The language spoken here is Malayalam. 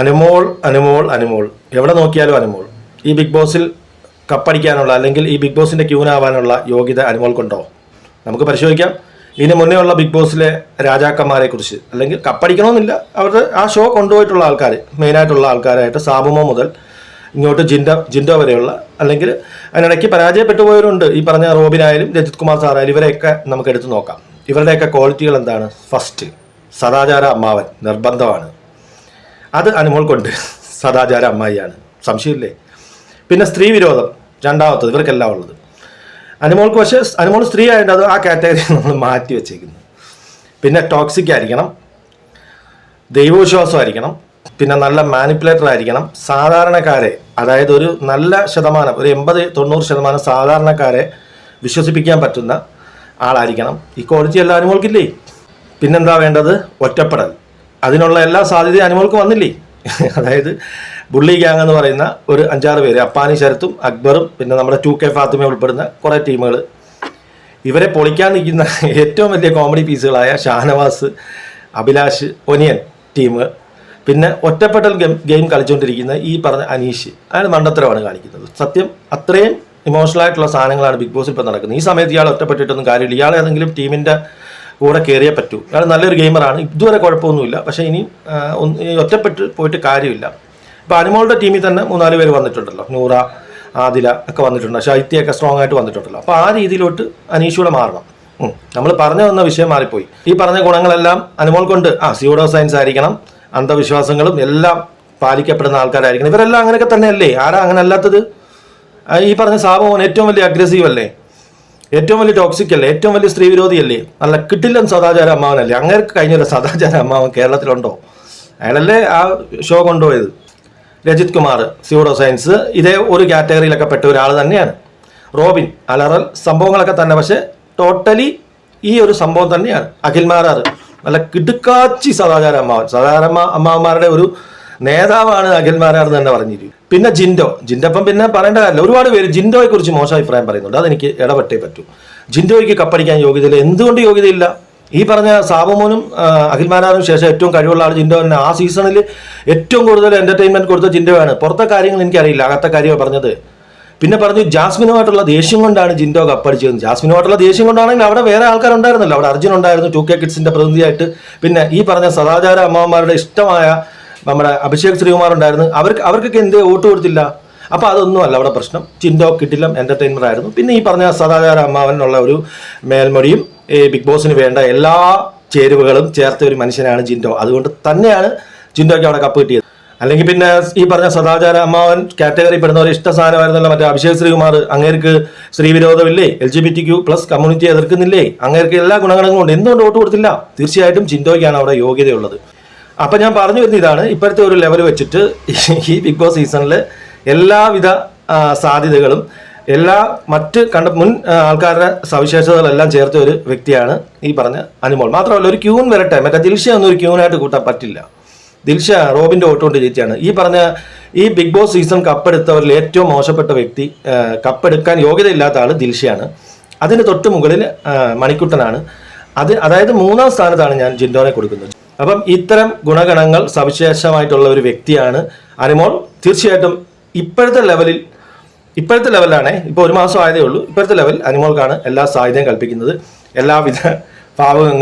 അനുമോൾ അനുമോൾ അനുമോൾ എവിടെ നോക്കിയാലും അനുമോൾ. ഈ ബിഗ് ബോസിൽ കപ്പടിക്കാനുള്ള അല്ലെങ്കിൽ ഈ ബിഗ് ബോസിന്റെ ക്യൂനാവാനുള്ള യോഗ്യത അനുമോൾക്കുണ്ടോ? നമുക്ക് പരിശോധിക്കാം. ഇതിന് മുന്നേ ഉള്ള ബിഗ് ബോസിലെ രാജാക്കന്മാരെ കുറിച്ച്, അല്ലെങ്കിൽ കപ്പടിക്കണമെന്നില്ല, അവരുടെ ആ ഷോ കൊണ്ടുപോയിട്ടുള്ള ആൾക്കാർ, മെയിനായിട്ടുള്ള ആൾക്കാരായിട്ട് സാബുമോ മുതൽ ഇങ്ങോട്ട് ജിൻഡോ വരെയുള്ള, അല്ലെങ്കിൽ അതിനിടയ്ക്ക് പരാജയപ്പെട്ടു പോയവരുണ്ട്. ഈ പറഞ്ഞ റോബിനായാലും രജിത് കുമാർ സാറായാലും ഇവരെയൊക്കെ നമുക്ക് എടുത്തു നോക്കാം. ഇവരുടെയൊക്കെ ക്വാളിറ്റികൾ എന്താണ്? ഫസ്റ്റ്, സദാചാര അമ്മാവൻ നിർബന്ധമാണ്. അത് അനുമോൾക്കുണ്ട്. സദാചാര അമ്മായിയാണ്, സംശയമില്ലേ. പിന്നെ സ്ത്രീ വിരോധം രണ്ടാമത്തത് ഇവർക്കെല്ലാം ഉള്ളത്. അനുമോൾക്ക് പക്ഷേ അനുമോൾ സ്ത്രീ ആയതുകൊണ്ട് അത് ആ കാറ്റഗറി നമ്മൾ മാറ്റി വെച്ചേക്കുന്നു. പിന്നെ ടോക്സിക് ആയിരിക്കണം, ദൈവവിശ്വാസമായിരിക്കണം, പിന്നെ നല്ല മാനിപ്പുലേറ്റർ ആയിരിക്കണം. സാധാരണക്കാരെ, അതായത് ഒരു നല്ല ശതമാനം, ഒരു 80-90% സാധാരണക്കാരെ വിശ്വസിപ്പിക്കാൻ പറ്റുന്ന ആളായിരിക്കണം. ഈ ക്വാളിറ്റി എല്ലാം അനുമോൾക്കില്ലേ. പിന്നെന്താ വേണ്ടത്? ഒറ്റപ്പെടൽ. അതിനുള്ള എല്ലാ സാധ്യതയും അനുമോൾക്ക് വന്നില്ലേ. അതായത് ബുള്ളി ഗ്യാങ് എന്ന് പറയുന്ന ഒരു 5-6 പേര്, അപ്പാനി ശരത്തും അക്ബറും പിന്നെ നമ്മുടെ 2K ഫാത്തിമ ഉൾപ്പെടുന്ന കുറേ ടീമുകൾ, ഇവരെ പൊളിക്കാൻ നിൽക്കുന്ന ഏറ്റവും വലിയ കോമഡി പീസുകളായ ഷാനവാസ്, അഭിലാഷ്, ഒനിയൻ ടീം, പിന്നെ ഒറ്റപ്പെടൽ ഗെയിം കളിച്ചുകൊണ്ടിരിക്കുന്ന ഈ പറഞ്ഞ അനീഷ്, അയാൾ മണ്ടത്തരമാണ് കാണിക്കുന്നത്. സത്യം അത്രയും ഇമോഷണൽ ആയിട്ടുള്ള സാധനങ്ങളാണ് ബിഗ് ബോസിൽ ഇപ്പോൾ നടക്കുന്നത്. ഈ സമയത്ത് ഇയാൾ ഒറ്റപ്പെട്ടിട്ടൊന്നും കാര്യമില്ല. ഇയാൾ ഏതെങ്കിലും ടീമിൻ്റെ കൂടെ കയറിയേ പറ്റൂ. അയാൾ നല്ലൊരു ഗെയിമറാണ്, ഇതുവരെ കുഴപ്പമൊന്നുമില്ല. പക്ഷേ ഇനി ഒറ്റപ്പെട്ട് പോയിട്ട് കാര്യമില്ല. ഇപ്പോൾ അനുമോളുടെ ടീമിൽ തന്നെ 3-4 പേര് വന്നിട്ടുണ്ടല്ലോ, നൂറ, ആദില ഒക്കെ വന്നിട്ടുണ്ട്, ശൈത്യയൊക്കെ സ്ട്രോങ് ആയിട്ട് വന്നിട്ടുണ്ടല്ലോ. അപ്പോൾ ആ രീതിയിലോട്ട് അനീഷൂടെ മാറണം. നമ്മൾ പറഞ്ഞു വന്ന വിഷയം മാറിപ്പോയി. ഈ പറഞ്ഞ ഗുണങ്ങളെല്ലാം അനുമോൾക്കുണ്ട്. സ്യൂഡോ സയൻസ് ആയിരിക്കണം, അന്ധവിശ്വാസങ്ങളും എല്ലാം പാലിക്കപ്പെടുന്ന ആൾക്കാരായിരിക്കണം. ഇവരെല്ലാം അങ്ങനെയൊക്കെ തന്നെയല്ലേ? ആരാ അങ്ങനെ അല്ലാത്തത്? ഈ പറഞ്ഞ സാബുമോൻ ഏറ്റവും വലിയ അഗ്രസീവ് അല്ലേ, ഏറ്റവും വലിയ ടോക്സിക് അല്ലേ, ഏറ്റവും വലിയ സ്ത്രീ വിരോധിയല്ലേ, നല്ല കിട്ടില്ലൻ സദാചാര അമ്മാവനല്ലേ. അങ്ങേർക്ക് കഴിഞ്ഞൊരു സദാചാര അമ്മാവൻ കേരളത്തിലുണ്ടോ? അയാളല്ലേ ആ ഷോ കൊണ്ടുപോയത്. രജിത് കുമാർ, സ്യൂഡോ സയൻസ്, ഇതേ ഒരു കാറ്റഗറിയിലൊക്കെ പെട്ട ഒരാൾ തന്നെയാണ്. റോബിൻ, അലറൽ സംഭവങ്ങളൊക്കെ തന്നെ, പക്ഷെ ടോട്ടലി ഈ ഒരു സംഭവം തന്നെയാണ്. അഖിൽ മാരാർ, നല്ല കിടുക്കാച്ചി സദാചാര അമ്മാവൻ, സാധാരണ അമ്മാവന്മാരുടെ ഒരു നേതാവാണ് അഖിൽ മാരാർ എന്ന് തന്നെ പറഞ്ഞിരിക്കും. പിന്നെ ജിൻഡോപ്പം പിന്നെ പറയേണ്ട കാര്യമില്ല. ഒരുപാട് പേര് ജിൻഡോയെ കുറിച്ച് മോശം അഭിപ്രായം പറയുന്നുണ്ട്. അതെനിക്ക് ഇടപെട്ടേ പറ്റൂ. ജിൻഡോയ്ക്ക് കപ്പടിക്കാൻ യോഗ്യതയില്ല. എന്തുകൊണ്ട് യോഗ്യതയില്ല? ഈ പറഞ്ഞ സാബുമോനും അഖിൽ മാരാറിനും ശേഷം ഏറ്റവും കഴിവുള്ള ആൾ ജിൻഡോ തന്നെ. ആ സീസണിൽ ഏറ്റവും കൂടുതൽ എന്റർടൈൻമെന്റ് കൊടുത്ത ജിൻഡോയാണ്. പുറത്തെ കാര്യങ്ങൾ എനിക്കറിയില്ല, അകത്തെ കാര്യമാണ് പറഞ്ഞത്. പിന്നെ പറഞ്ഞു ജാസ്മിനുമായിട്ടുള്ള ദേഷ്യം കൊണ്ടാണ് ജിൻഡോ കപ്പടിച്ചത്. ജാസ്മിനുമായിട്ടുള്ള ദേഷ്യം കൊണ്ടാണെങ്കിൽ അവിടെ വേറെ ആൾക്കാരുണ്ടായിരുന്നല്ലോ. അവിടെ അർജുൻ ഉണ്ടായിരുന്നു, 2K കിഡ്സിന്റെ പ്രതിനിധിയായിട്ട്. പിന്നെ ഈ പറഞ്ഞ സദാചാര അമ്മാവന്മാരുടെ ഇഷ്ടമായ നമ്മുടെ അഭിഷേക് ശ്രീകുമാർ ഉണ്ടായിരുന്നു. അവർക്കൊക്കെ എന്തേ വോട്ട് കൊടുത്തില്ല? അപ്പോൾ അതൊന്നും അല്ല അവിടെ പ്രശ്നം. ജിൻഡോ കിട്ടില്ലം എന്റർടൈനർ ആയിരുന്നു. പിന്നെ ഈ പറഞ്ഞ സദാചാര അമ്മാവനുള്ള ഒരു മേൽമൊഴിയും ബിഗ് ബോസിന് വേണ്ട എല്ലാ ചേരുവകളും ചേർത്ത ഒരു മനുഷ്യനാണ് ജിൻഡോ. അതുകൊണ്ട് തന്നെയാണ് ജിൻഡോയ്ക്ക് അവിടെ കപ്പ് കിട്ടിയത്. അല്ലെങ്കിൽ പിന്നെ ഈ പറഞ്ഞ സദാചാര അമ്മാവൻ കാറ്റഗറി പെടുന്ന ഒരു ഇഷ്ട സാധനമായിരുന്നല്ലോ മറ്റേ അഭിഷേക് ശ്രീകുമാർ. അങ്ങേർക്ക് സ്ത്രീവിരോധമില്ലേ, LGBTQ+ കമ്മ്യൂണിറ്റി എതിർക്കുന്നില്ലേ, അങ്ങേർക്ക് എല്ലാ ഗുണങ്ങളും ഉണ്ട്. എന്തുകൊണ്ട് വോട്ട് കൊടുത്തില്ല? തീർച്ചയായിട്ടും ജിൻഡോയ്ക്കാണ് അവിടെ യോഗ്യതയുള്ളത്. അപ്പൊ ഞാൻ പറഞ്ഞു വരുന്ന ഇതാണ്, ഇപ്പോഴത്തെ ഒരു ലെവൽ വെച്ചിട്ട് ഈ ബിഗ് ബോസ് സീസണിൽ എല്ലാവിധ സാധ്യതകളും എല്ലാ മറ്റ് മുൻ ആൾക്കാരുടെ സവിശേഷതകളെല്ലാം ചേർത്ത ഒരു വ്യക്തിയാണ് ഈ പറഞ്ഞ അനുമോൾ. മാത്രമല്ല ഒരു ക്യൂൻ വരട്ടെ, മറ്റേ ദിൽഷ ഒന്നും ഒരു ക്യൂനായിട്ട് കൂട്ടാൻ പറ്റില്ല. ദിൽഷ റോബിന്റെ വോട്ട് കൊണ്ട് ജയിച്ചാണ്. ഈ പറഞ്ഞ ഈ ബിഗ് ബോസ് സീസൺ കപ്പെടുത്തവരിൽ ഏറ്റവും മോശപ്പെട്ട വ്യക്തി, കപ്പെടുക്കാൻ യോഗ്യതയില്ലാത്ത ആൾ ദിൽഷയാണ്. അതിന് തൊട്ട് മുകളിൽ മണിക്കുട്ടനാണ്. അതായത് 3ാം സ്ഥാനത്താണ് ഞാൻ ജിൻഡോനെ കൊടുക്കുന്നത്. അപ്പം ഇത്തരം ഗുണഗണങ്ങൾ സവിശേഷമായിട്ടുള്ള ഒരു വ്യക്തിയാണ് അനുമോൾ. തീർച്ചയായിട്ടും ഇപ്പോഴത്തെ ലെവലാണ്. ഇപ്പോൾ 1 മാസം ആയതേ ഉള്ളൂ. ഇപ്പോഴത്തെ ലെവൽ അനുമോൾക്കാണ് എല്ലാ സാധ്യതയും കൽപ്പിക്കുന്നത്. എല്ലാവിധ ഭാവങ്ങളും